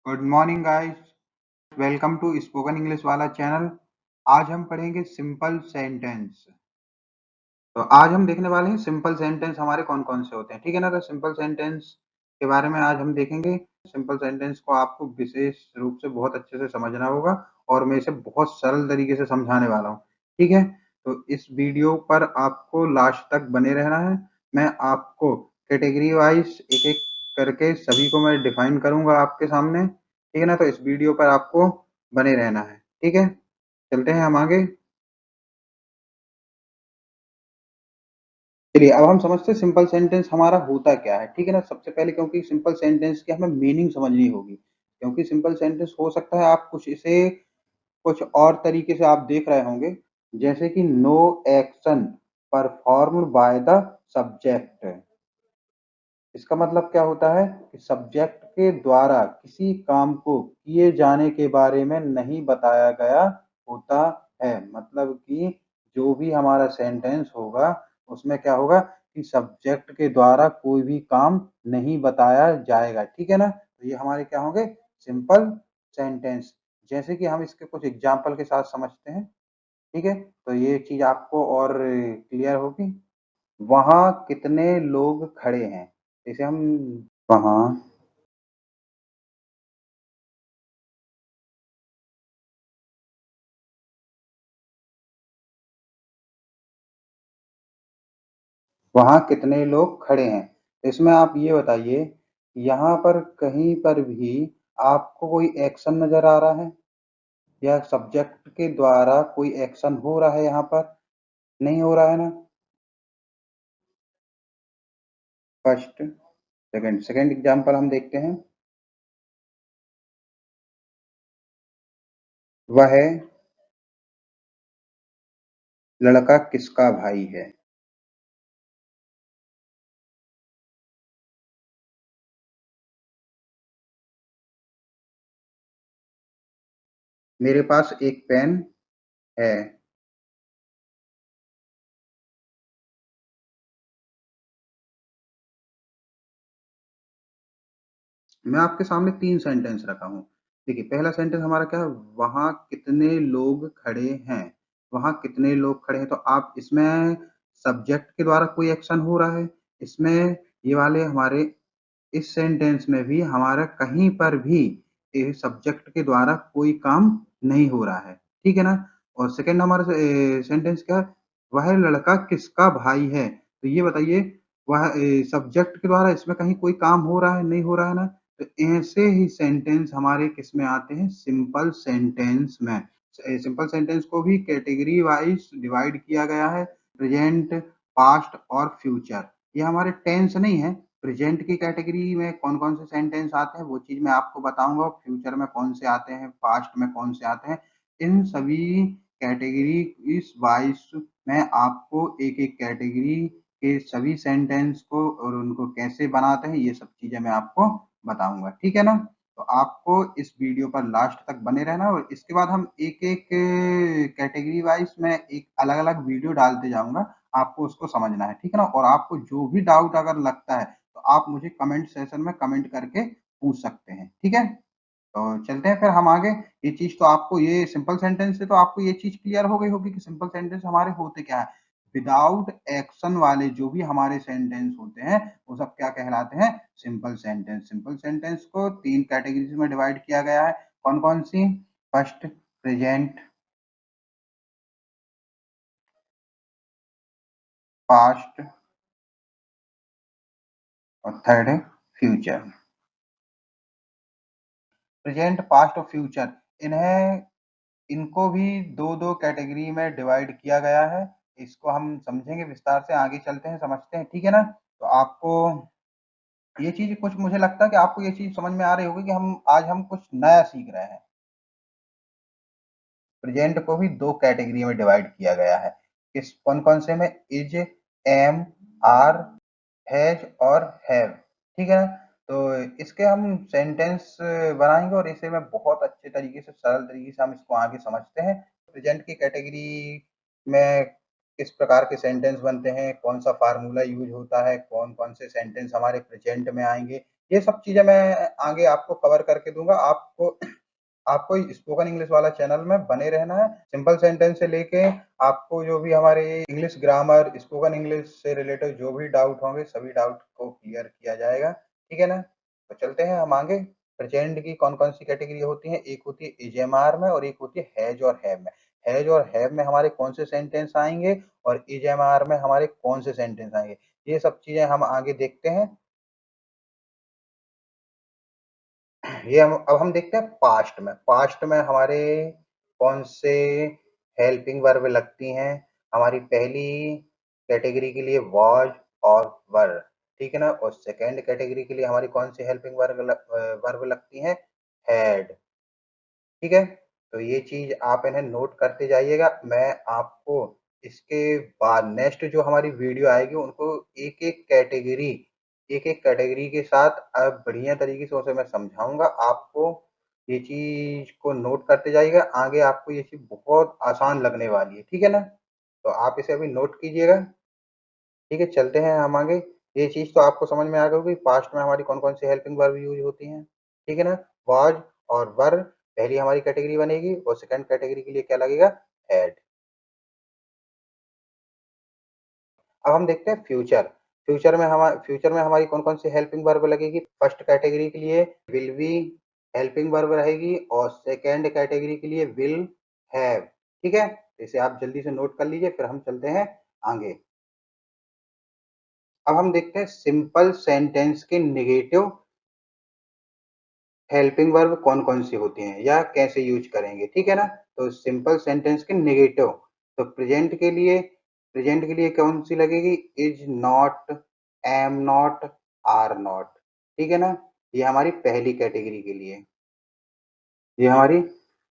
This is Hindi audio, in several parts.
Good morning guys, welcome to spoken English वाला चैनल। आज हम पढ़ेंगे सिंपल सेंटेंस। तो आज हम देखने वाले हैं सिंपल सेंटेंस हमारे कौन कौन से होते हैं, ठीक है ना। तो सिंपल सेंटेंस के बारे में आज हम देखेंगे। सिंपल सेंटेंस को आपको विशेष रूप से बहुत अच्छे से समझना होगा और मैं इसे बहुत सरल तरीके से समझाने वाला हूँ, ठीक है। तो इस वीडियो पर आपको लास्ट तक बने रहना है। मैं आपको कैटेगरी वाइज एक एक करके सभी को मैं डिफाइन करूंगा आपके सामने, ठीक है ना। तो इस वीडियो पर आपको बने रहना है, ठीक है। चलते हैं हम आगे। चलिए अब हम समझते हैं सिंपल सेंटेंस हमारा होता क्या है, ठीक है ना। सबसे पहले क्योंकि सिंपल सेंटेंस की हमें मीनिंग समझनी होगी, क्योंकि सिंपल सेंटेंस हो सकता है आप कुछ इसे कुछ और तरीके से आप देख रहे होंगे, जैसे कि no action performed by the subject. इसका मतलब क्या होता है कि सब्जेक्ट के द्वारा किसी काम को किए जाने के बारे में नहीं बताया गया होता है। मतलब कि जो भी हमारा सेंटेंस होगा उसमें क्या होगा कि सब्जेक्ट के द्वारा कोई भी काम नहीं बताया जाएगा, ठीक है ना। तो ये हमारे क्या होंगे, सिंपल सेंटेंस। जैसे कि हम इसके कुछ एग्जाम्पल के साथ समझते हैं, ठीक है। तो ये चीज आपको और क्लियर होगी। वहाँ कितने लोग खड़े हैं, जैसे हम वहाँ वहाँ कितने लोग खड़े हैं। इसमें आप ये बताइए, यहाँ पर कहीं पर भी आपको कोई एक्शन नजर आ रहा है या सब्जेक्ट के द्वारा कोई एक्शन हो रहा है, यहाँ पर नहीं हो रहा है ना। फर्स्ट सेकंड सेकंड एग्जांपल हम देखते हैं। वह लड़का किसका भाई है। मेरे पास एक पेन है। मैं आपके सामने तीन सेंटेंस रखा हूँ। देखिए पहला सेंटेंस हमारा क्या है, वहां कितने लोग खड़े हैं। वहां कितने लोग खड़े हैं, तो आप इसमें सब्जेक्ट के द्वारा कोई एक्शन हो रहा है। इसमें ये वाले हमारे इस सेंटेंस में भी हमारा कहीं पर भी सब्जेक्ट के द्वारा कोई काम नहीं हो रहा है, ठीक है ना। और सेकंड हमारा सेंटेंस क्या है, वह लड़का किसका भाई है। तो ये बताइए, वह सब्जेक्ट के द्वारा इसमें कहीं कोई काम हो रहा है, नहीं हो रहा है ना। तो ऐसे ही सेंटेंस हमारे किस में आते हैं, सिंपल सेंटेंस में। सिंपल सेंटेंस को भी कैटेगरी वाइज डिवाइड किया गया है, प्रेजेंट, पास्ट और फ्यूचर। ये हमारे टेंस नहीं है। प्रेजेंट की कैटेगरी में कौन कौन से सेंटेंस आते हैं वो चीज मैं आपको बताऊंगा, फ्यूचर में कौन से आते हैं, पास्ट में कौन से आते हैं। इन सभी कैटेगरी इस वाइज मैं आपको एक एक कैटेगरी के सभी सेंटेंस को और उनको कैसे बनाते हैं ये सब चीजें मैं आपको बताऊंगा, ठीक है ना। तो आपको इस वीडियो पर लास्ट तक बने रहना, और इसके बाद हम एक एक कैटेगरी वाइज में एक अलग अलग वीडियो डालते जाऊंगा, आपको उसको समझना है, ठीक है ना। और आपको जो भी डाउट अगर लगता है तो आप मुझे कमेंट सेशन में कमेंट करके पूछ सकते हैं, ठीक है। तो चलते हैं फिर हम आगे। ये चीज तो आपको, ये सिंपल सेंटेंस से तो आपको ये चीज क्लियर हो गई होगी कि सिंपल सेंटेंस हमारे होते क्या है। विदाउट एक्शन वाले जो भी हमारे सेंटेंस होते हैं वो सब क्या कहलाते हैं, सिंपल सेंटेंस। सिंपल सेंटेंस को तीन कैटेगरीज में डिवाइड किया गया है। कौन कौन सी, फर्स्ट प्रेजेंट, पास्ट और थर्ड है फ्यूचर। प्रेजेंट, पास्ट और फ्यूचर, इन्हें इनको भी दो दो कैटेगरी में डिवाइड किया गया है। इसको हम समझेंगे विस्तार से, आगे चलते हैं समझते हैं, ठीक है ना। तो आपको ये चीज कुछ, मुझे लगता है कि आपको ये चीज समझ में आ रही होगी कि हम कुछ नया सीख रहे हैं। प्रेजेंट को भी दो कैटेगरी में डिवाइड किया गया है। किस कौन कौन से में, इज, एम, आर, हैज और हैव, ठीक है ना। तो इसके हम सेंटेंस बनाएंगे और इसे मैं बहुत अच्छे तरीके से, सरल तरीके से हम इसको आगे समझते हैं। प्रेजेंट की कैटेगरी में किस प्रकार के सेंटेंस बनते हैं, कौन सा फार्मूला यूज होता है, कौन कौन से सेंटेंस हमारे प्रेजेंट में आएंगे, ये सब चीजें मैं आगे आपको कवर करके दूंगा। आपको आपको स्पोकन इंग्लिश वाला चैनल में बने रहना है। सिंपल सेंटेंस से लेके आपको जो भी हमारे इंग्लिश ग्रामर, स्पोकन इंग्लिश से रिलेटेड जो भी डाउट होंगे सभी डाउट को क्लियर किया जाएगा। ठीक है ना? तो चलते हैं हम आगे। प्रेजेंट की कौन कौन सी कैटेगरी होती है? एक होती है इजेएमआर में और एक होती है हैज और हैव में। हैज और हैव में हमारे कौन से सेंटेंस आएंगे और इजेएमआर में हमारे कौन से सेंटेंस आएंगे, ये सब चीजें हम आगे देखते हैं। ये हम देखते हैं पास्ट में। पास्ट में हमारे कौन से हेल्पिंग वर्ब लगती हैं? हमारी पहली कैटेगरी के लिए वॉज और वर, ठीक है ना? और सेकंड कैटेगरी के लिए हमारी कौन सी हेल्पिंग वर्ब लगती हैं? हैड। ठीक है? तो ये चीज आप इन्हें नोट करते जाइएगा। मैं आपको इसके बाद नेक्स्ट जो हमारी वीडियो आएगी उनको एक एक कैटेगरी के साथ अब बढ़िया तरीके से उसे मैं समझाऊंगा आपको। ये चीज को नोट करते जाइएगा, आगे आपको ये चीज बहुत आसान लगने वाली है। ठीक है ना? तो आप इसे अभी नोट कीजिएगा। ठीक है, चलते हैं हम आगे। ये चीज तो आपको समझ में आ गई होगी पास्ट में हमारी कौन कौन सी हेल्पिंग वर्ब यूज होती हैं। ठीक है ना? वाज और वर पहली हमारी कैटेगरी बनेगी और सेकंड कैटेगरी के लिए क्या लगेगा? हैड। अब हम देखते हैं फ्यूचर। फ्यूचर में हमारी कौन कौन सी हेल्पिंग वर्ब लगेगी? फर्स्ट कैटेगरी के लिए विल बी हेल्पिंग वर्ब रहेगी और सेकंड कैटेगरी के लिए विल हैव। ठीक है, इसे आप जल्दी से नोट कर लीजिए, फिर हम चलते हैं आगे। अब हम देखते हैं सिंपल सेंटेंस के नेगेटिव हेल्पिंग वर्ब कौन कौन सी होती हैं या कैसे यूज करेंगे। ठीक है ना? तो सिंपल सेंटेंस के नेगेटिव, तो प्रेजेंट के लिए कौन सी लगेगी? Is not, am not, are not. ठीक है ना? ये हमारी पहली कैटेगरी के लिए, ये हमारी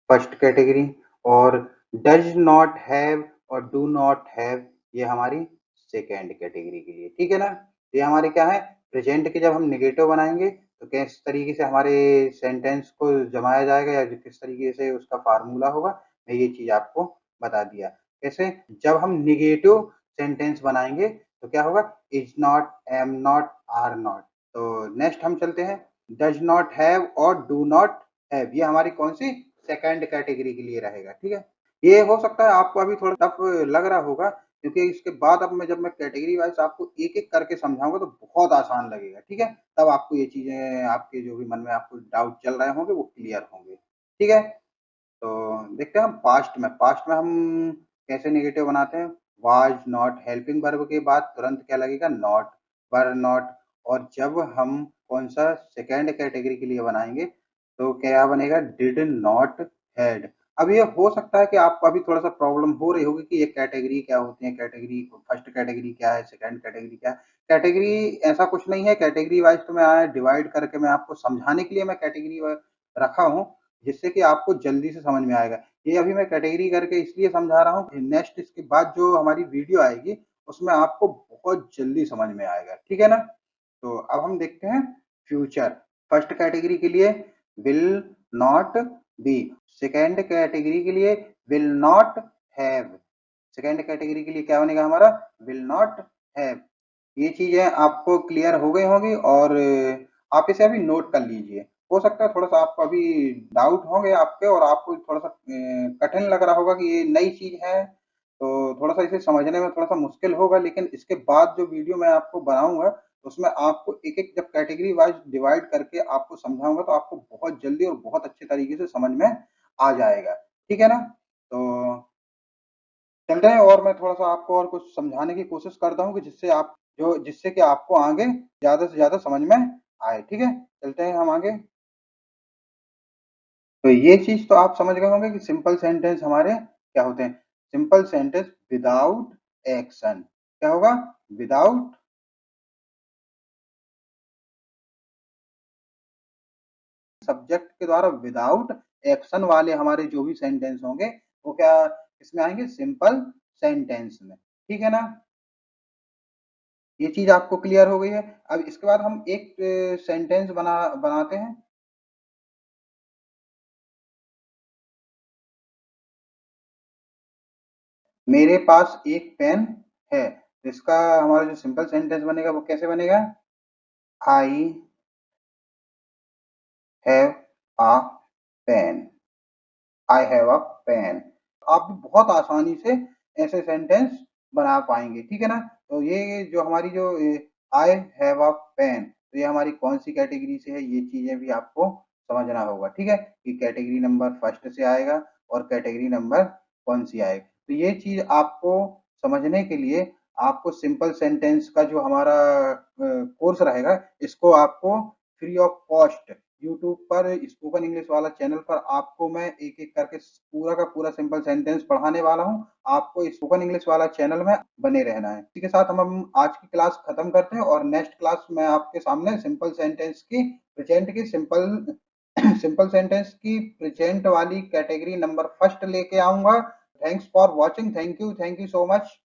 फर्स्ट कैटेगरी। और डज नॉट हैव और डू नॉट हैव ये हमारी सेकेंड कैटेगरी के लिए। ठीक है ना? ये हमारे क्या है? प्रेजेंट के जब हम निगेटिव बनाएंगे तो किस तरीके से हमारे सेंटेंस को जमाया जाएगा या किस तरीके से उसका फार्मूला होगा, मैं ये चीज आपको बता दिया। कैसे? जब हम निगेटिव सेंटेंस बनाएंगे तो क्या होगा? Is not, am not, are not. तो नेक्स्ट हम चलते हैं। डज नॉट हैव और डू नॉट हैव ये हमारी कौन सी? सेकंड कैटेगरी के लिए रहेगा। ठीक है? ये हो सकता है आपको अभी थोड़ा टफ लग रहा होगा क्योंकि इसके बाद अब जब मैं कैटेगरी वाइज आपको एक एक करके समझाऊंगा तो बहुत आसान लगेगा। ठीक है? तब आपको ये चीजें आपके जो भी मन में आपको डाउट चल रहे होंगे वो क्लियर होंगे। ठीक है? तो देखते हैं हम पास्ट में हम कैसे नेगेटिव बनाते हैं। वाज नॉट हेल्पिंग वर्ब के बाद तुरंत क्या लगेगा? Not, were not. और जब हम कौन सा सेकेंड कैटेगरी के लिए बनाएंगे तो क्या बनेगा? Did not had. अब ये हो सकता है कि आपको अभी थोड़ा सा प्रॉब्लम हो रही होगी कि ये कैटेगरी क्या होती है, कैटेगरी फर्स्ट कैटेगरी क्या है, सेकंड कैटेगरी क्या है। कैटेगरी ऐसा कुछ नहीं है, कैटेगरी वाइज तो मैं डिवाइड करके मैं आपको समझाने के लिए मैं कैटेगरी रखा हूँ जिससे कि आपको जल्दी से समझ में आएगा। ये अभी मैं कैटेगरी करके इसलिए समझा रहा हूँ, नेक्स्ट इसके बाद जो हमारी वीडियो आएगी उसमें आपको बहुत जल्दी समझ में आएगा। ठीक है ना? तो अब हम देखते हैं फ्यूचर। फर्स्ट कैटेगरी के लिए will not be, second category के लिए will not have. Second category के लिए क्या बनेगा हमारा? Will not have. ये चीजें आपको क्लियर हो गई होंगी और आप इसे अभी नोट कर लीजिए। हो सकता है थोड़ा सा आपको अभी डाउट होंगे आपके और आपको थोड़ा सा कठिन लग रहा होगा कि ये नई चीज है तो थोड़ा सा इसे समझने में थोड़ा सा मुश्किल होगा, लेकिन इसके बाद जो वीडियो मैं आपको बनाऊंगा उसमें आपको एक एक जब कैटेगरी वाइज डिवाइड करके आपको समझाऊंगा तो आपको बहुत जल्दी और बहुत अच्छे तरीके से समझ में आ जाएगा। ठीक है ना? तो चलते हैं और मैं थोड़ा सा आपको और कुछ समझाने की कोशिश करता हूँ कि जिससे कि आपको आगे ज्यादा से ज्यादा समझ में आए। ठीक है? चलते हैं हम आगे। तो ये चीज तो आप समझ गए होंगे कि सिंपल सेंटेंस हमारे क्या होते हैं। सिंपल सेंटेंस विदाउट एक्शन क्या होगा? विदाउट सब्जेक्ट के द्वारा विदाउट एक्शन वाले हमारे जो भी सेंटेंस होंगे वो क्या इसमें आएंगे? सिंपल सेंटेंस में। ठीक है ना? ये चीज आपको क्लियर हो गई है। अब इसके बाद हम एक सेंटेंस बनाते हैं। मेरे पास एक पेन है। इसका हमारा जो सिंपल सेंटेंस बनेगा वो कैसे बनेगा? I have a pen, I have a pen. आप भी बहुत आसानी से ऐसे सेंटेंस बना पाएंगे, ठीक है ना। तो ये जो हमारी जो आई हैव अ पेन, तो ये हमारी कौन सी कैटेगरी से है, ये चीजें भी आपको समझना होगा, ठीक है, कि कैटेगरी नंबर फर्स्ट से आएगा और कैटेगरी नंबर कौन सी आएगी। तो ये चीज आपको समझने के लिए आपको सिंपल सेंटेंस का जो हमारा कोर्स रहेगा, इसको आपको फ्री ऑफ कॉस्ट यूट्यूब पर स्पोकन इंग्लिश वाला चैनल पर आपको मैं एक एक करके पूरा का पूरा सिंपल सेंटेंस पढ़ाने वाला हूँ। आपको स्पोकन इंग्लिश वाला चैनल में बने रहना है। इसी के साथ हम आज की क्लास खत्म करते हैं और नेक्स्ट क्लास में आपके सामने सिंपल सेंटेंस की प्रेजेंट की सिंपल सिंपल सेंटेंस की प्रेजेंट वाली कैटेगरी नंबर फर्स्ट लेके आऊंगा। Thanks for watching, thank you so much.